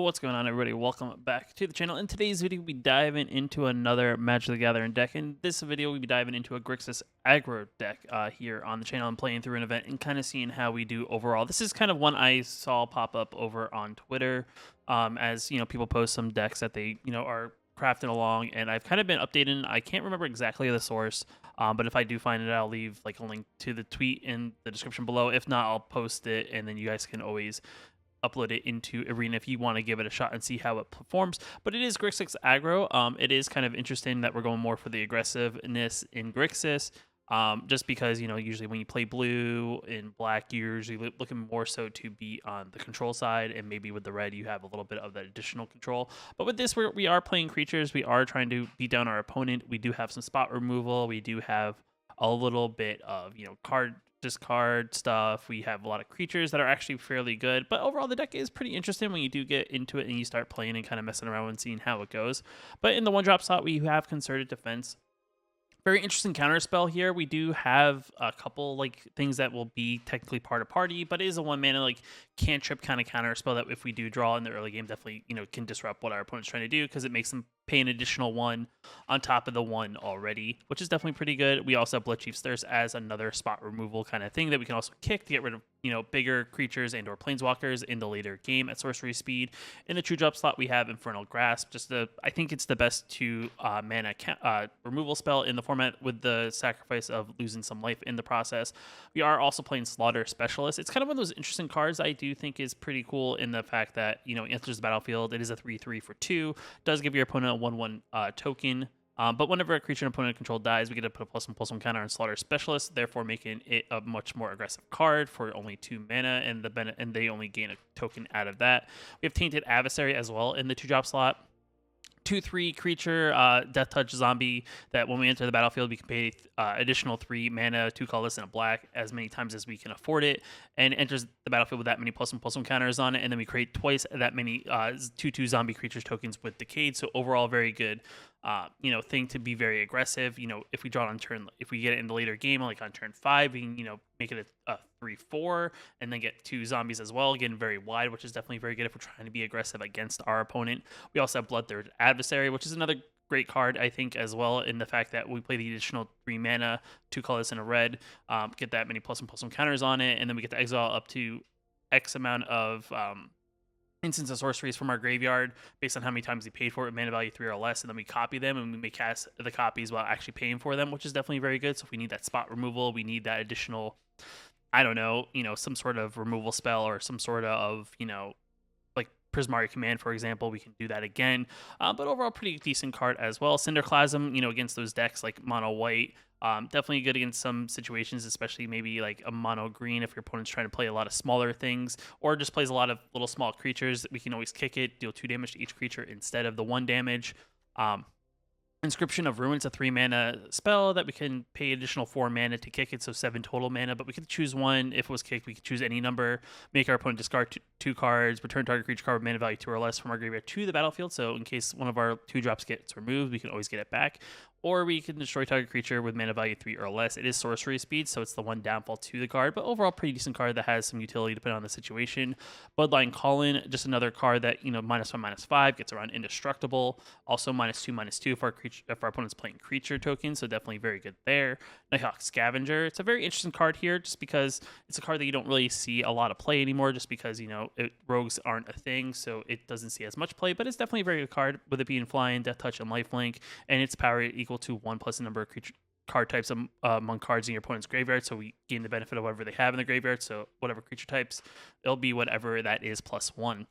What's going on, everybody? Welcome back to the channel. In today's video, we'll be diving into another Magic the Gathering deck. In this video, we'll be diving into a Grixis aggro deck here on the channel and playing through an event and kind of seeing how we do overall. This is kind of one I saw pop up over on Twitter as people post some decks that they are crafting along, and I've kind of been updating. I can't remember exactly the source, but if I do find it, I'll leave like a link to the tweet in the description below. If not, I'll post it, and then you guys can always upload it into Arena if you want to give it a shot and see how it performs. But it is Grixis aggro. It is kind of interesting that we're going more for the aggressiveness in Grixis, just because usually when you play blue and black, you're usually looking more so to be on the control side, and maybe with the red you have a little bit of that additional control. But with this, we are playing creatures. We are trying to beat down our opponent. We do have some spot removal. We do have a little bit of card discard stuff. We have a lot of creatures that are actually fairly good, but overall the deck is pretty interesting when you do get into it and you start playing and kind of messing around and seeing how it goes. But in the one drop slot, we have Concerted Defense. Very interesting counter spell here. We do have a couple things that will be technically part of party, but it is a 1 mana cantrip kind of counter spell that if we do draw in the early game, definitely can disrupt what our opponent's trying to do, because it makes them pay an additional 1 on top of the 1 already, which is definitely pretty good. We also have Bloodchief's Thirst as another spot removal kind of thing that we can also kick to get rid of bigger creatures and or planeswalkers in the later game at sorcery speed. In the 2-drop slot, we have Infernal Grasp. I think it's the best 2 mana removal spell in the format, with the sacrifice of losing some life in the process. We are also playing Slaughter Specialist. It's kind of one of those interesting cards I do think is pretty cool in the fact that it enters the battlefield. It is a 3/3 for 2. Does give your opponent a 1/1 token. But whenever a creature an opponent control dies, we get to put a +1/+1 counter on Slaughter Specialist, therefore making it a much more aggressive card for only 2 mana, and they only gain a token out of that. We have Tainted Adversary as well in the 2-drop slot. 2/3 creature, Death Touch zombie, that when we enter the battlefield, we can pay additional 3 mana, 2 colorless, and a black as many times as we can afford it, and enters the battlefield with that many +1/+1 counters on it, and then we create twice that many 2/2 zombie creatures tokens with Decayed. So overall, very good thing to be very aggressive. If we draw it on turn, if we get it in the later game, like on turn 5, we can make it a 3/4 and then get 2 zombies as well, again very wide, which is definitely very good if we're trying to be aggressive against our opponent. We also have Bloodthirst Adversary, which is another great card, I think, as well, in the fact that we play the additional 3 mana, 2 colors and a red, get that many +1/+1 counters on it, and then we get to exile up to X amount of instants of sorceries from our graveyard based on how many times we paid for it, mana value 3 or less, and then we copy them and we may cast the copies while actually paying for them, which is definitely very good. So if we need that spot removal, we need that additional, I don't know, some sort of removal spell or some sort of, like Prismari Command, for example, we can do that again. But overall, pretty decent card as well. Cinderclasm, against those decks like mono white, definitely good against some situations, especially maybe like a mono green if your opponent's trying to play a lot of smaller things, or just plays a lot of little small creatures. We can always kick it, deal 2 damage to each creature instead of the 1 damage. Inscription of Ruins, a 3 mana spell that we can pay additional 4 mana to kick it, so 7 total mana, but we could choose 1. If it was kicked, we could choose any number, make our opponent discard 2 cards, return target creature card with mana value 2 or less from our graveyard to the battlefield, so in case one of our 2 drops gets removed, we can always get it back. Or we can destroy target creature with mana value 3 or less. It is sorcery speed, so it's the 1 downfall to the card, but overall pretty decent card that has some utility depending on the situation. Bloodline Call-In, just another card that -1/-5 gets around indestructible. Also -2/-2 if our opponent's playing creature tokens, so definitely very good there. Nighthawk Scavenger, it's a very interesting card here, just because it's a card that you don't really see a lot of play anymore, just because rogues aren't a thing, so it doesn't see as much play. But it's definitely a very good card, with it being flying, Death Touch, and Lifelink, and its power equal to 1 plus the number of creature card types among cards in your opponent's graveyard, so we gain the benefit of whatever they have in the graveyard. So whatever creature types, it'll be whatever that is +1.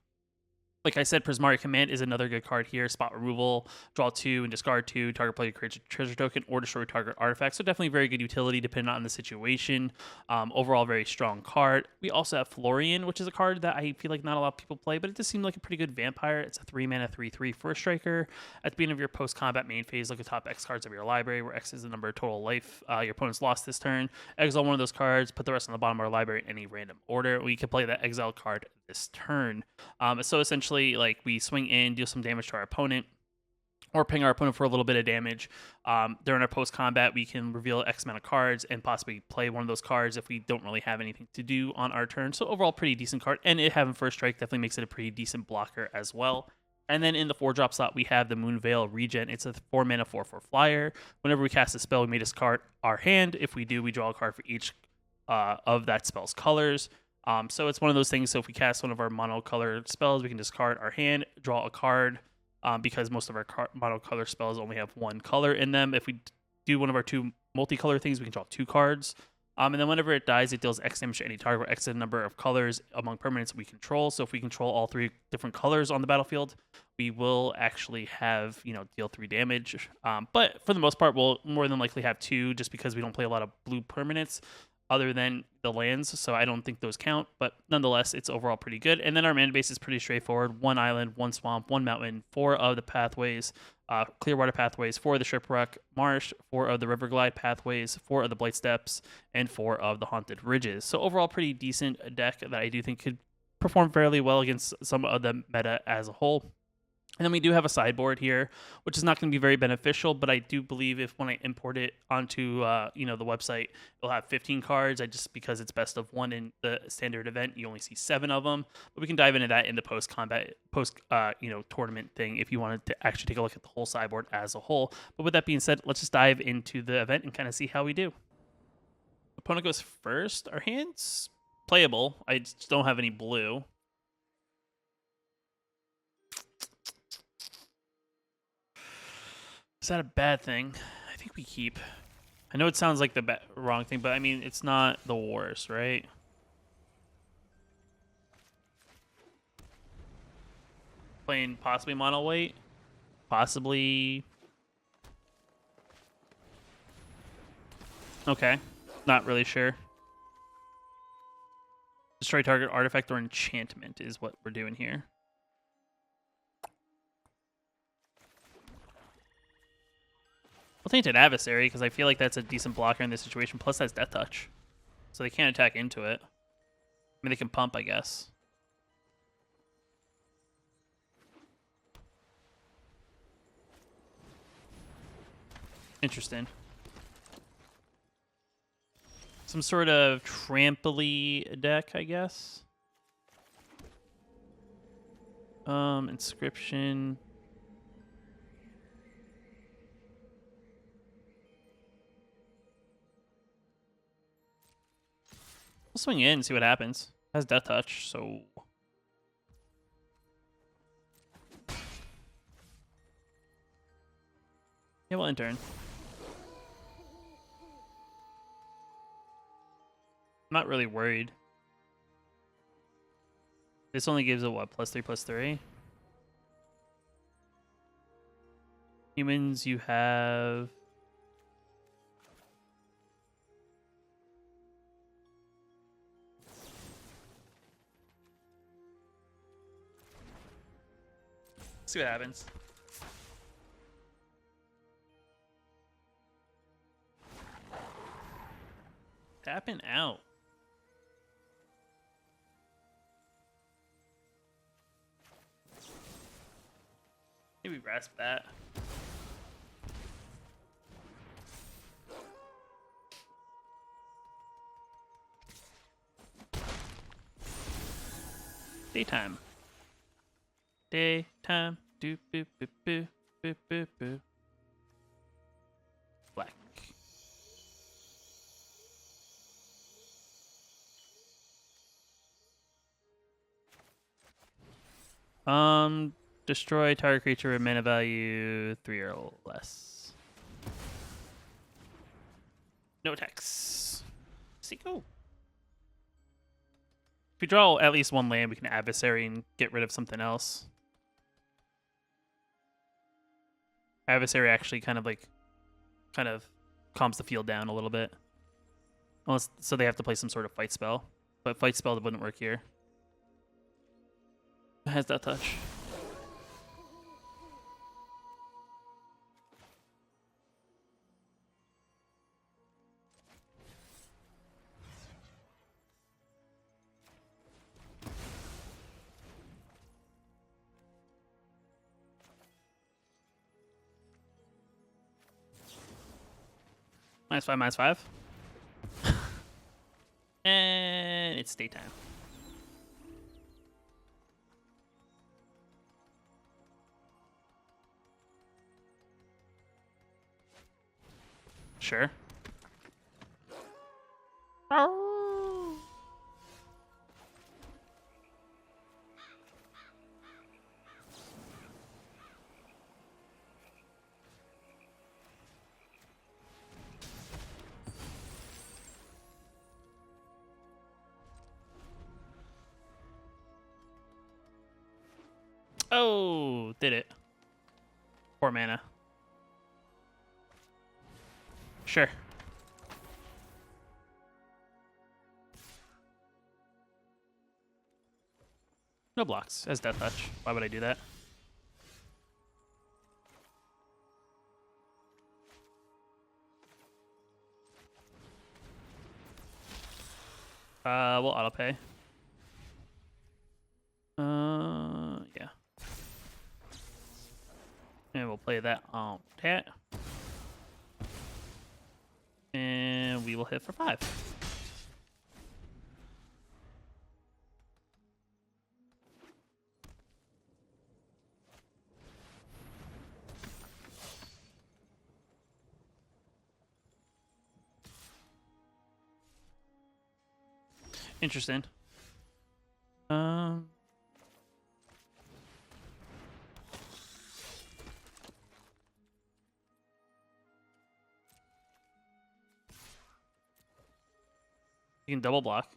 Like I said, Prismari Command is another good card here. Spot removal, draw 2 and discard 2, target player creates a treasure token or destroy target artifact. So definitely very good utility depending on the situation. Overall, very strong card. We also have Florian, which is a card that I feel like not a lot of people play, but it does seem like a pretty good vampire. It's a 3 mana 3/3 for a striker. At the beginning of your post-combat main phase, look at top X cards of your library, where X is the number of total life your opponent's lost this turn. Exile one of those cards, put the rest on the bottom of our library in any random order. We can play that exile card this turn. So essentially, we swing in, deal some damage to our opponent. or ping our opponent for a little bit of damage. During our post-combat, we can reveal X amount of cards and possibly play one of those cards if we don't really have anything to do on our turn. So overall, pretty decent card. And it having first strike definitely makes it a pretty decent blocker as well. And then in the 4-drop slot, we have the Moonveil Regen. It's a 4-mana 4/4 flyer. Whenever we cast a spell, we may discard our hand. If we do, we draw a card for each of that spell's colors. So it's one of those things. So if we cast one of our mono-colored spells, we can discard our hand, draw a card, because most of our mono-color spells only have one color in them. If we do one of our 2 multicolor things, we can draw 2 cards. And then whenever it dies, it deals X damage to any target or X number of colors among permanents we control. So if we control all 3 different colors on the battlefield, we will actually have, deal 3 damage. But for the most part, we'll more than likely have 2 just because we don't play a lot of blue permanents other than the lands. So I don't think those count. But nonetheless, it's overall pretty good. And then our mana base is pretty straightforward. 1 island, 1 swamp, 1 mountain, 4 of the pathways, clear water pathways, 4 of the shipwreck marsh, 4 of the river glide pathways, 4 of the blight steps, and 4 of the haunted ridges. So overall, pretty decent deck that I do think could perform fairly well against some of the meta as a whole. And then we do have a sideboard here, which is not going to be very beneficial, but I do believe if when I import it onto the website, it'll have 15 cards. Just because it's best of 1 in the standard event, you only see 7 of them. But we can dive into that in the post-combat, tournament thing if you wanted to actually take a look at the whole sideboard as a whole. But with that being said, let's just dive into the event and kind of see how we do. Opponent goes first. Our hand's playable. I just don't have any blue. Is that a bad thing? I think we keep. I know it sounds like the wrong thing, but I mean, it's not the worst, right? Playing possibly mono white. Possibly. Okay. Not really sure. Destroy target artifact or enchantment is what we're doing here. I'll Tainted Adversary because I feel like that's a decent blocker in this situation. Plus, that's Death Touch. So they can't attack into it. I mean, they can pump, I guess. Interesting. Some sort of trampoline deck, I guess. Inscription. We'll swing in and see what happens. It has Death Touch, so... yeah, we'll end turn. I'm not really worried. This only gives a what? +3/+3? Humans, you have... see what happens. Tapping out. Maybe grasp that. Daytime. Daytime. Do boo boo boo boo boo boo. Black. Destroy target creature with mana value 3 or less. No attacks. Go. If we draw at least 1 land, we can adversary and get rid of something else. Adversary actually kind of calms the field down a little bit. Unless, so they have to play some sort of fight spell. But fight spell wouldn't work here. It has that touch. -5, -5. And it's daytime. Sure. Oh, did it. 4 mana. Sure. No blocks as Death Touch. Why would I do that? We'll autopay. Yeah. And we'll play that on that. And we will hit for 5. Interesting. You can double block.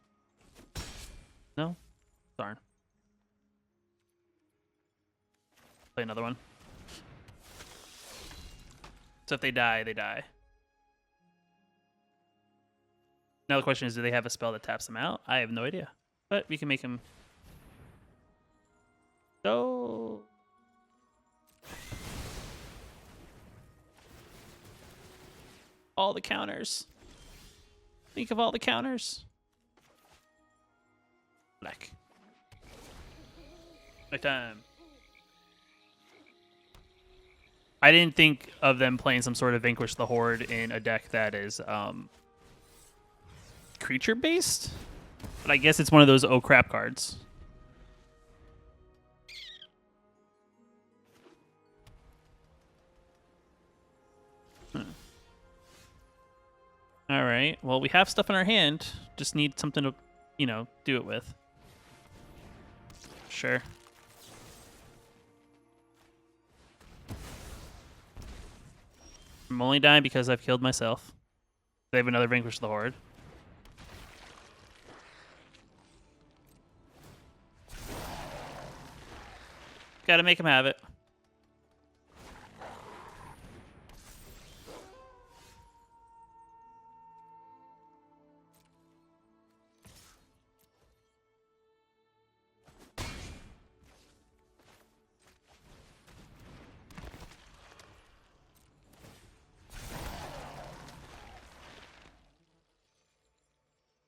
No? Darn. Play another one. So if they die, they die. Now the question is, do they have a spell that taps them out? I have no idea. But we can make him... Oh. All the counters. Think of all the counters. Black. Nighttime. I didn't think of them playing some sort of Vanquish the Horde in a deck that is creature based, but I guess it's one of those oh crap cards. All right. Well, we have stuff in our hand. Just need something to, you know, do it with. Sure. I'm only dying because I've killed myself. They have another Vanquish the Horde. Gotta make him have it.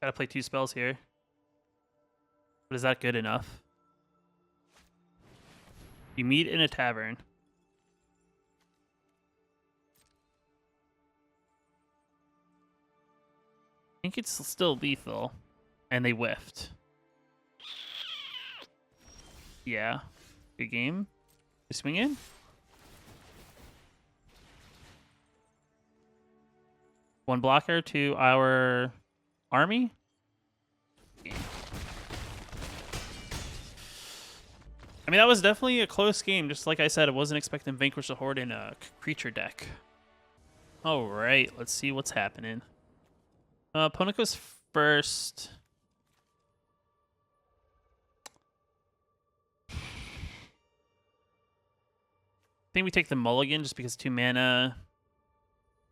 Gotta play 2 spells here. But is that good enough? You meet in a tavern. I think it's still lethal. And they whiffed. Yeah. Good game. You swing in? One blocker to our army? I mean, that was definitely a close game. Just like I said, I wasn't expecting Vanquish the Horde in a creature deck. All right, let's see what's happening. Opponent goes first. I think we take the mulligan just because 2 mana.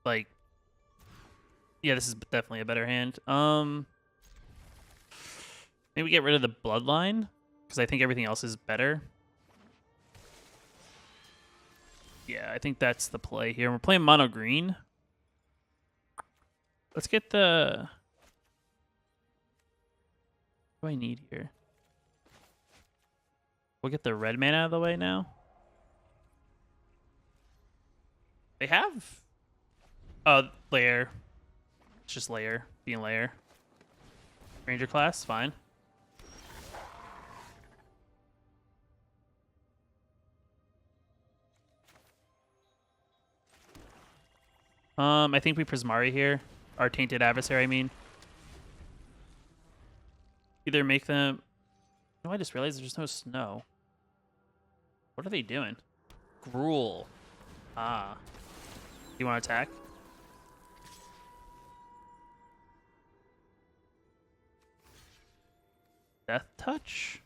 Like, yeah, this is definitely a better hand. Maybe we get rid of the bloodline because I think everything else is better. Yeah, I think that's the play here. We're playing mono green. Let's get the... What do I need here? We'll get the red mana out of the way now. They have... Oh, lair. It's just layer, being layer. Ranger class, fine. I think we Prismari here. Our Tainted Adversary, I mean. Either make them... No, I just realized there's no snow. What are they doing? Gruel. Ah. You want to attack? Death Touch?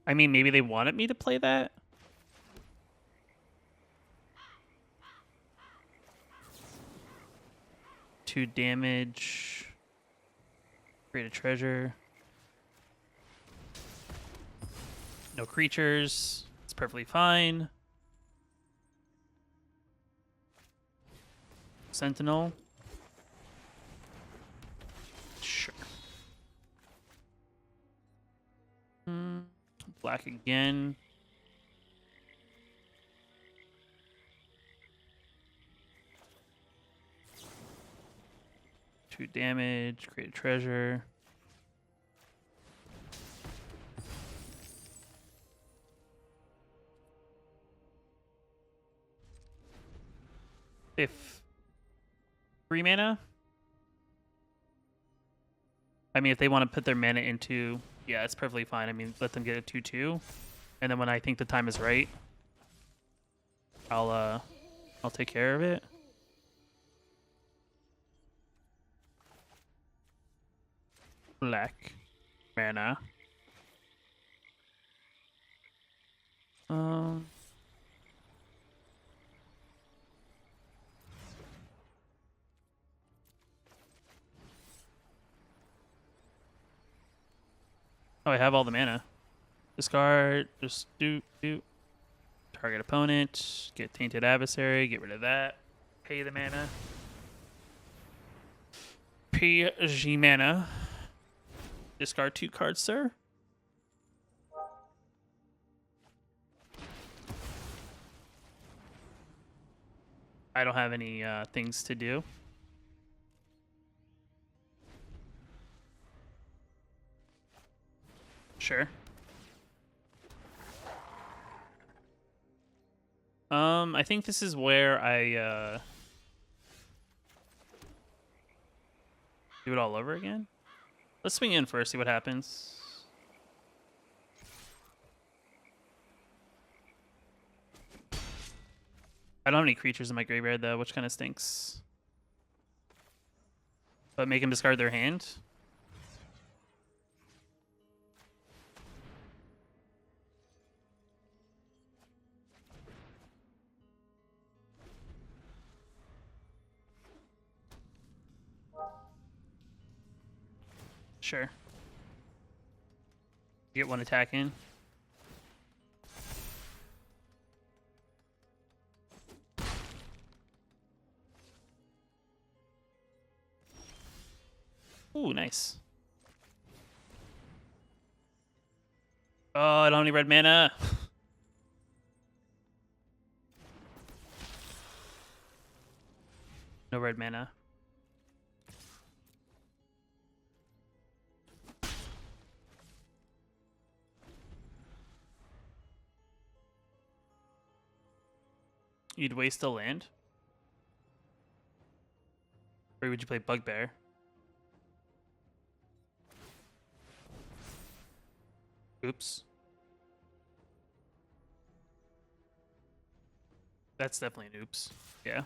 I mean, maybe they wanted me to play that? 2 damage. Create a treasure. No creatures. It's perfectly fine. Sentinel. Sure. Black again. Two damage. Create a treasure. If 3 mana. I mean, if they want to put their mana into, yeah, it's perfectly fine. I mean, let them get a 2/2, and then when I think the time is right, I'll take care of it. Black mana. Oh, I have all the mana. Discard, just do. Target opponent, get Tainted Adversary, get rid of that. Pay the mana. Pay G mana. Discard 2 cards, sir. I don't have any things to do. Sure. I think this is where I do it all over again. Let's swing in first, see what happens. I don't have any creatures in my graveyard though, which kind of stinks. But make them discard their hand. Sure. Get 1 attack in. Ooh, nice. Oh, I don't have any red mana. No red mana. You'd waste a land? Or would you play Bugbear? Oops. That's definitely an oops. Yeah.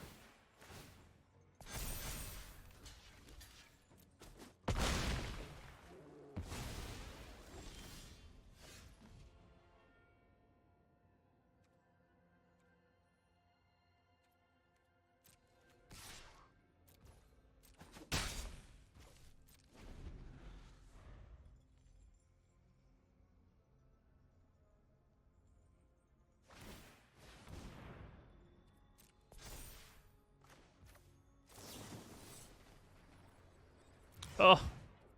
Oh,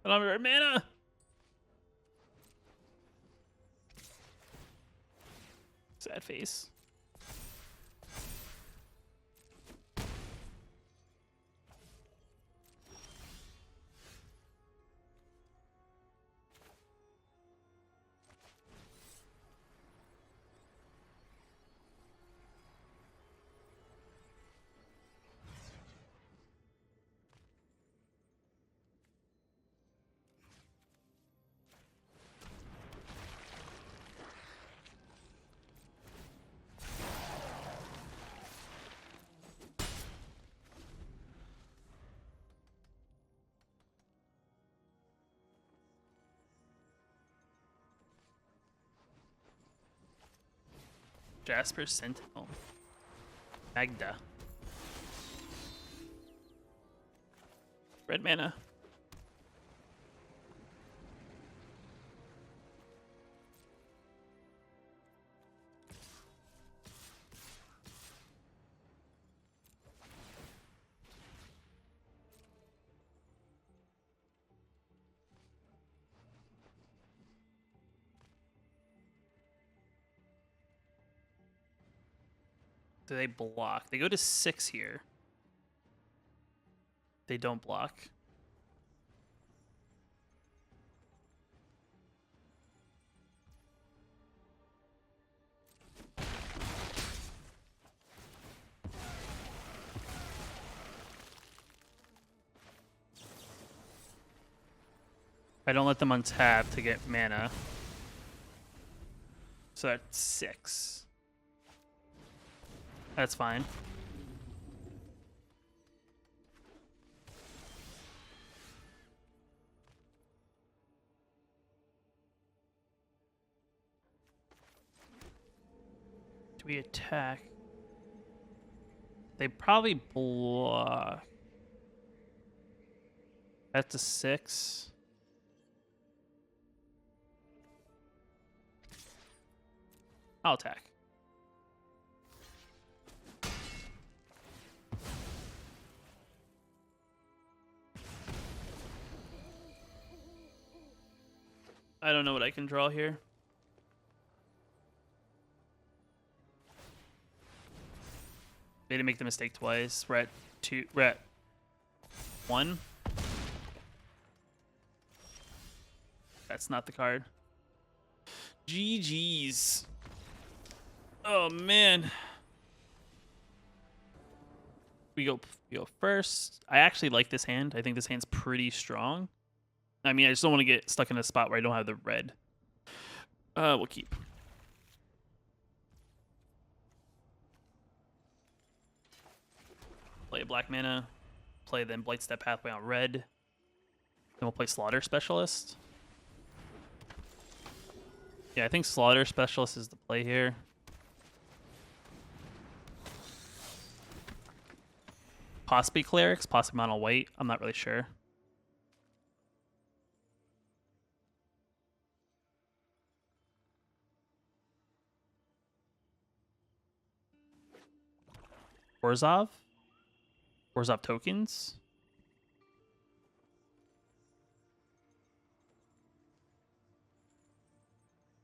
I don't have red mana. Sad face. Jasper Sentinel. Magda. Red mana. Do they block? They go to 6 here. They don't block. I don't let them untap to get mana. So that's 6. That's fine. Do we attack? They probably block. That's a 6. I'll attack. I don't know what I can draw here. They didn't make the mistake twice. We're at 2. We're at 1. That's not the card. GG's. Oh man. We go first. I actually like this hand. I think this hand's pretty strong. I mean, I just don't want to get stuck in a spot where I don't have the red. We'll keep. Play a black mana. Play then Blightstep Pathway on red. Then we'll play Slaughter Specialist. Yeah, I think Slaughter Specialist is the play here. Possibly Clerics, possibly Mono White. I'm not really sure. Orzhov? Orzhov tokens?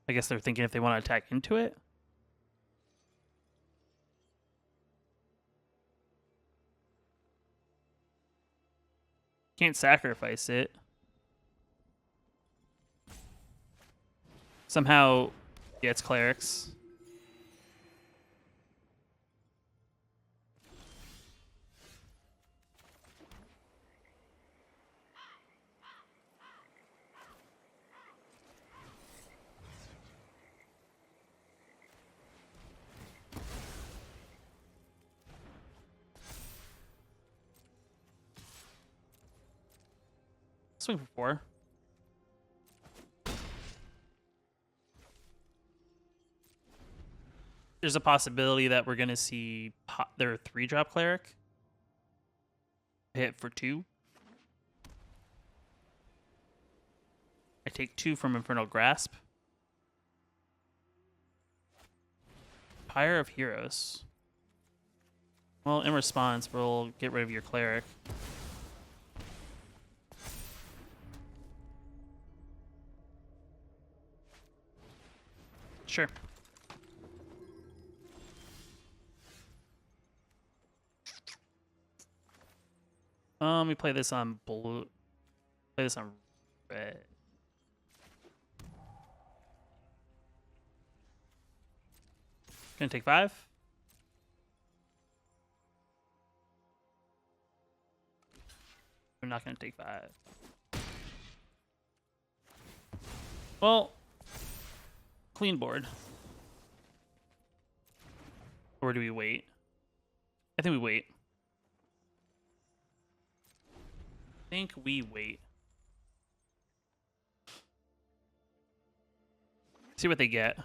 I guess they're thinking if they want to attack into it. Can't sacrifice it. Somehow, yeah, it's Clerics. Swing for 4. There's a possibility that we're going to see their 3-drop Cleric hit for 2. I take 2 from Infernal Grasp. Pyre of Heroes. Well, in response, we'll get rid of your Cleric. Sure. We play this on blue. Play this on red. Gonna take 5. We're not gonna take 5. Well, clean board. Or do we wait? I think we wait. See what they get.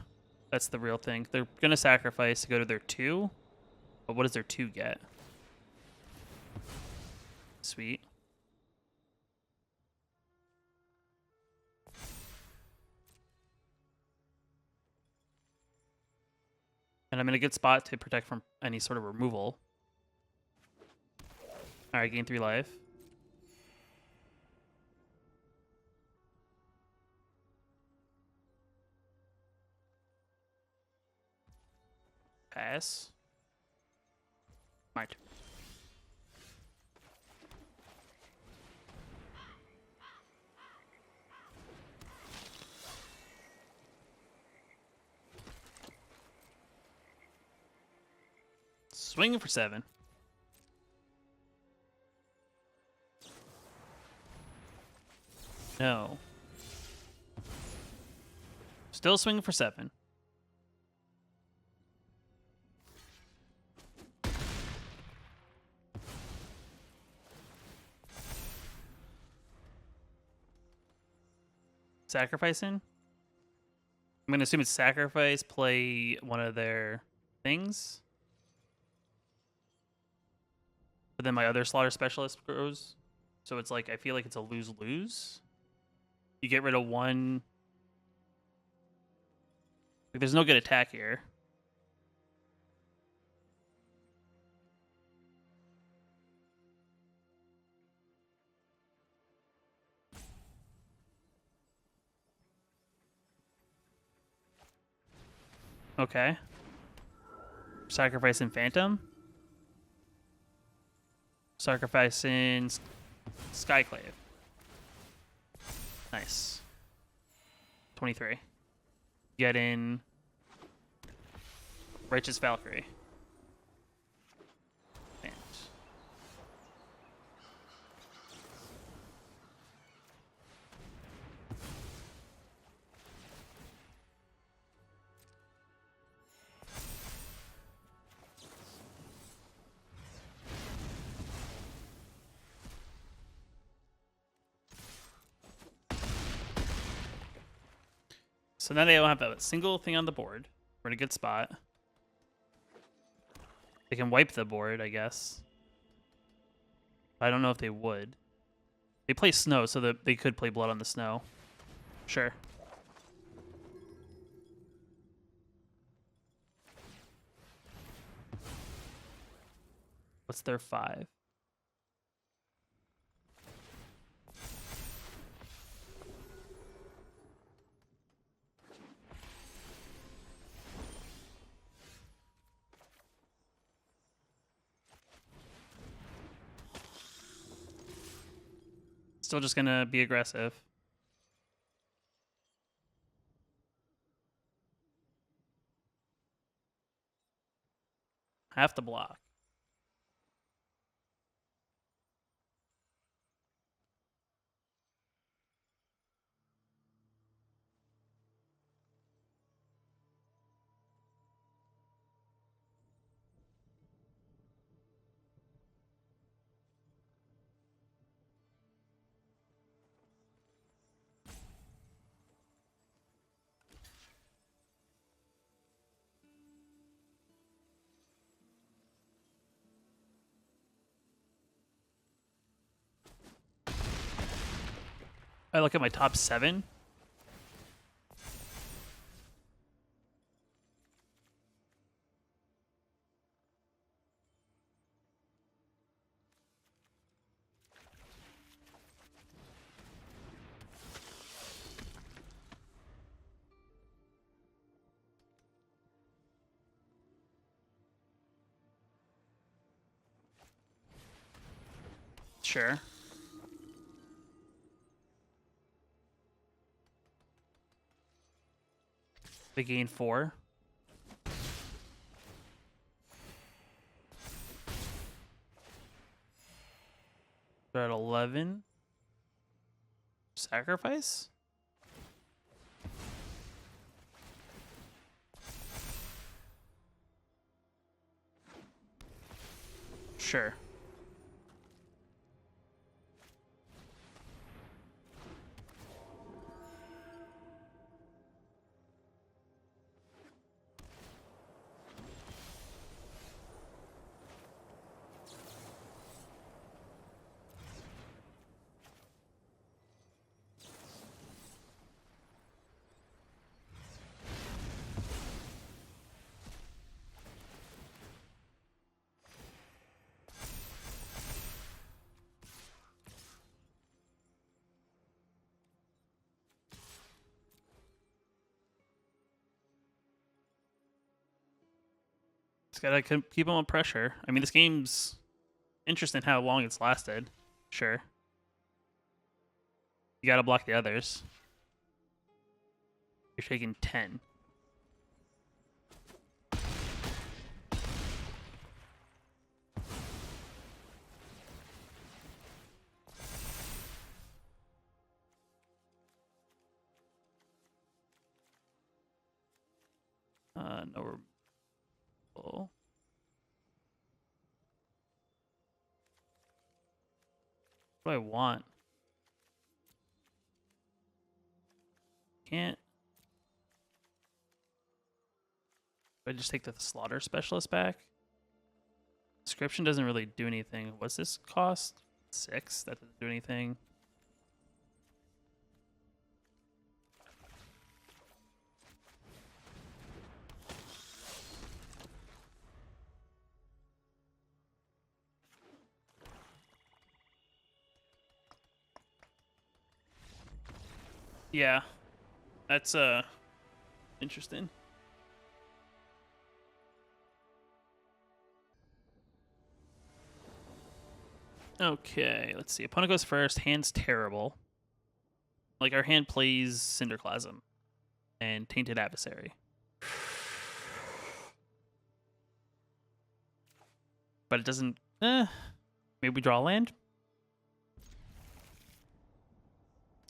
That's the real thing. They're going to sacrifice to go to their 2. But what does their 2 get? Sweet. And I'm in a good spot to protect from any sort of removal. Alright, gain 3 life. Pass. Right. Swinging for 7. No. Still swinging for 7. Sacrificing? I'm going to assume it's sacrifice, play one of their things. But then my other slaughter specialist grows. So it's like, I feel like it's a lose-lose. You get rid of one. Like, there's no good attack here. Okay. Sacrificing Phantom. Sacrificing Skyclave. Nice. 23. Get in Righteous Valkyrie. And so now they don't have a single thing on the board. We're in a good spot. They can wipe the board, I guess. I don't know if they would. They play snow, so that they could play blood on the snow. Sure. What's their 5? Still just gonna be aggressive. Have to block. I look at my top 7. Sure. They gain 4. They're at 11. Sacrifice? Sure. Just gotta keep them on pressure. I mean, this game's interesting how long it's lasted. Sure. You gotta block the others. You're taking 10. No removal. What do I want? Can't. Do I just take the slaughter specialist back? Inscription doesn't really do anything. What's this cost? 6? That doesn't do anything. Yeah, that's interesting. Okay, let's see. Opponent goes first. Hand's terrible. Like, our hand plays Cinderclasm and Tainted Adversary. But it doesn't... maybe we draw a land?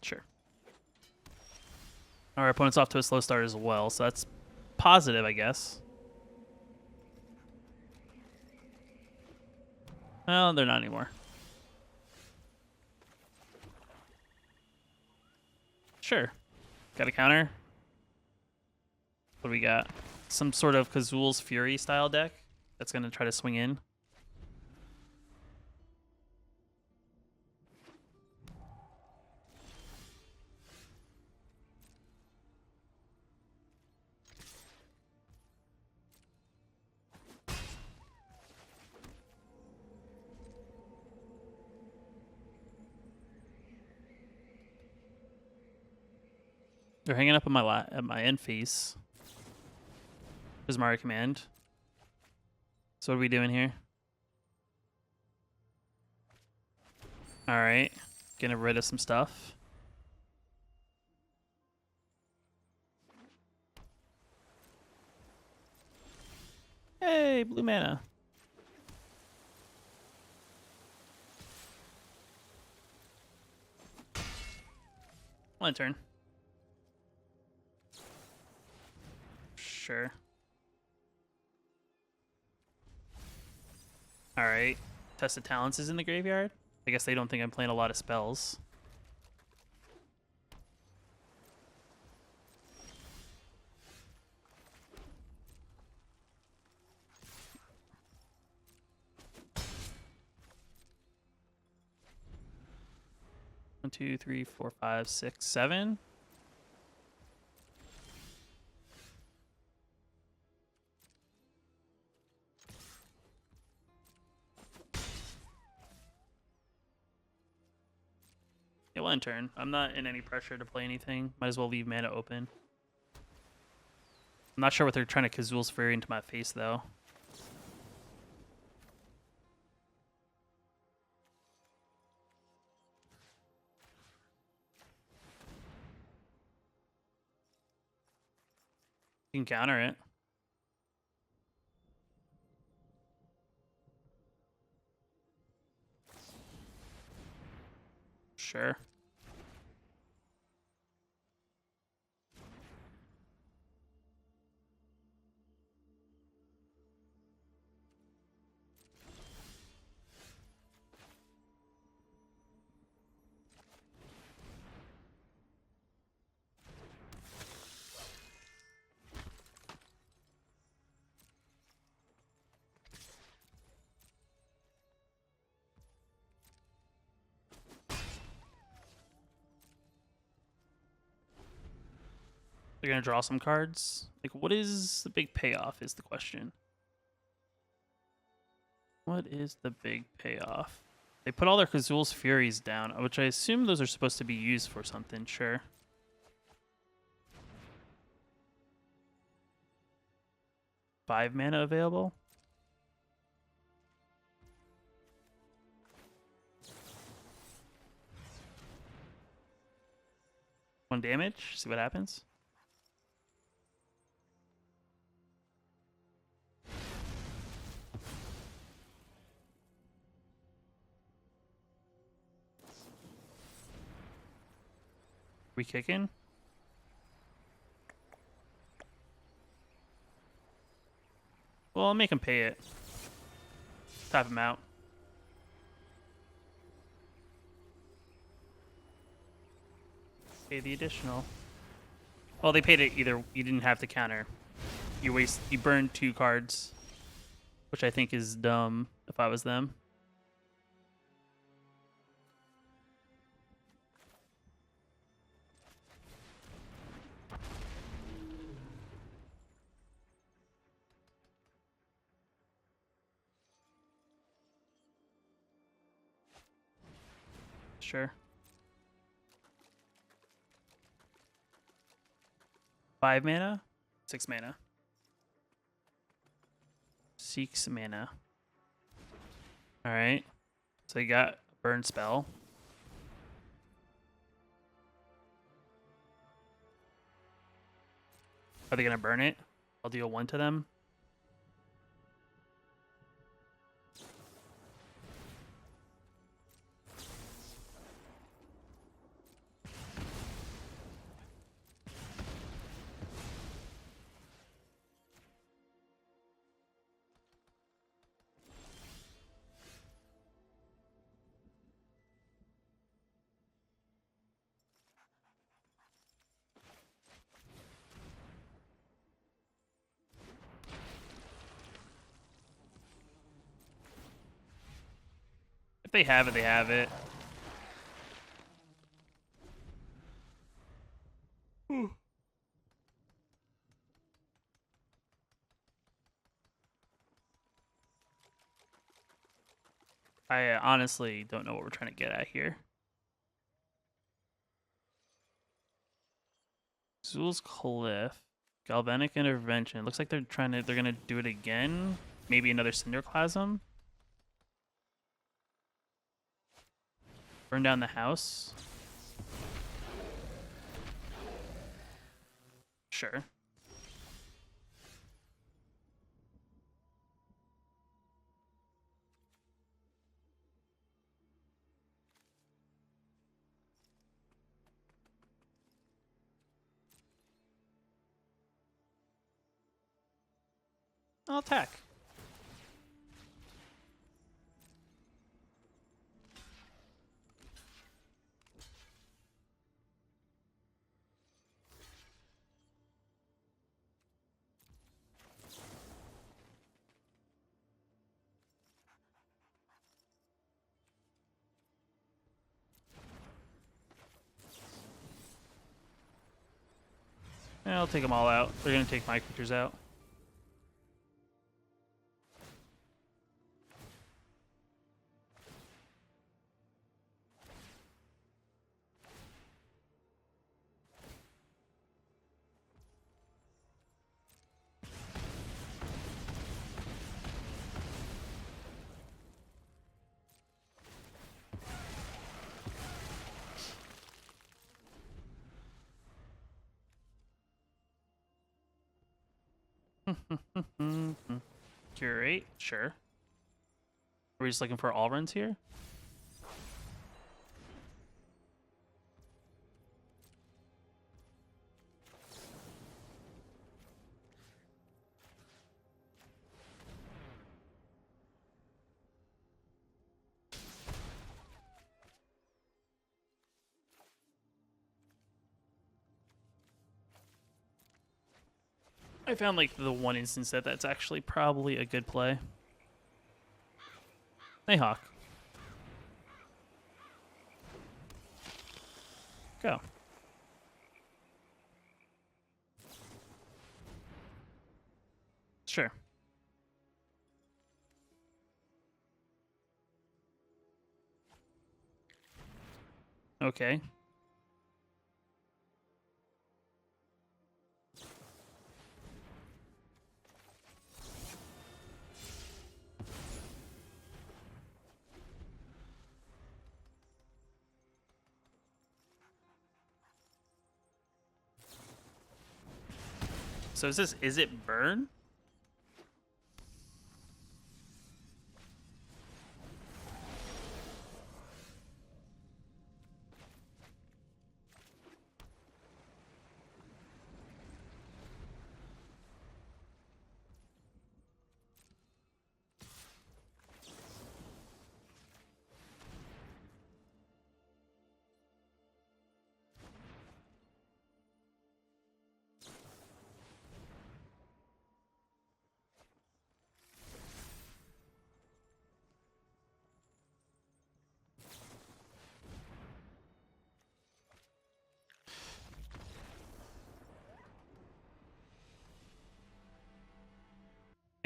Sure. Our opponent's off to a slow start as well, so that's positive, I guess. Well, they're not anymore. Sure. Got a counter. What do we got? Some sort of Kazul's Fury style deck that's going to try to swing in. They're hanging up on my end face. Prismari command. So what are we doing here? Alright. Getting rid of some stuff. Hey, blue mana. One turn. Sure. Alright. Tested Talents is in the graveyard. I guess they don't think I'm playing a lot of spells. One, two, three, four, five, six, 7. Yeah, one turn. I'm not in any pressure to play anything. Might as well leave mana open. I'm not sure what they're trying to Kazul's Fury into my face, though. You can counter it. Sure. They're going to draw some cards. Like, what is the big payoff is the question. What is the big payoff? They put all their Kazul's Furies down, which I assume those are supposed to be used for something, sure. Five mana available? 1 damage. See what happens. We kicking? Well, I'll make him pay it. Tap him out. Pay the additional. Well, they paid it either. You didn't have to counter. You burned 2 cards, which I think is dumb if I was them. Sure. 5 mana? 6 mana. 6 mana. Alright. So you got burn spell. Are they gonna burn it? I'll deal 1 to them. If they have it, they have it. I honestly don't know what we're trying to get at here. Zul's Cliff. Galvanic Intervention. Looks like they're gonna do it again. Maybe another Cinderclasm. Burn down the house. Sure. I'll attack. I'll take them all out. They're gonna take my creatures out. Curate, sure. Are we just looking for all runs here? I found like the one instance that's actually probably a good play. Nighthawk. Go. Sure. Okay. So is it burn?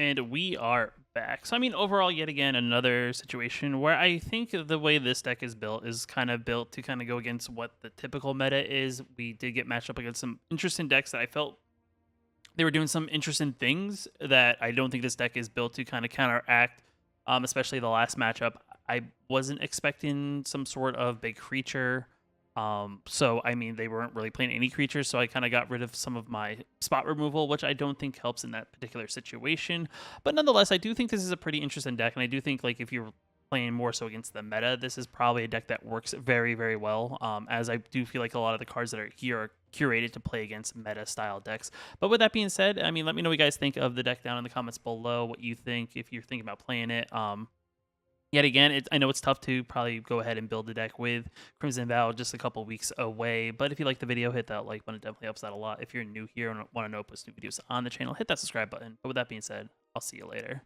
And we are back. So, I mean, overall, yet again, another situation where I think the way this deck is built is kind of built to kind of go against what the typical meta is. We did get matched up against some interesting decks that I felt they were doing some interesting things that I don't think this deck is built to kind of counteract, especially the last matchup. I wasn't expecting some sort of big creature. So, I mean, they weren't really playing any creatures, so I kind of got rid of some of my spot removal, which I don't think helps in that particular situation. But nonetheless, I do think this is a pretty interesting deck, and I do think, like, if you're playing more so against the meta, this is probably a deck that works very, very well, as I do feel like a lot of the cards that are here are curated to play against meta-style decks. But with that being said, I mean, let me know what you guys think of the deck down in the comments below, what you think, if you're thinking about playing it. Yet again, I know it's tough to probably go ahead and build the deck with Crimson Vow just a couple weeks away. But if you like the video, hit that like button. It definitely helps out a lot. If you're new here and want to know post new videos on the channel, hit that subscribe button. But with that being said, I'll see you later.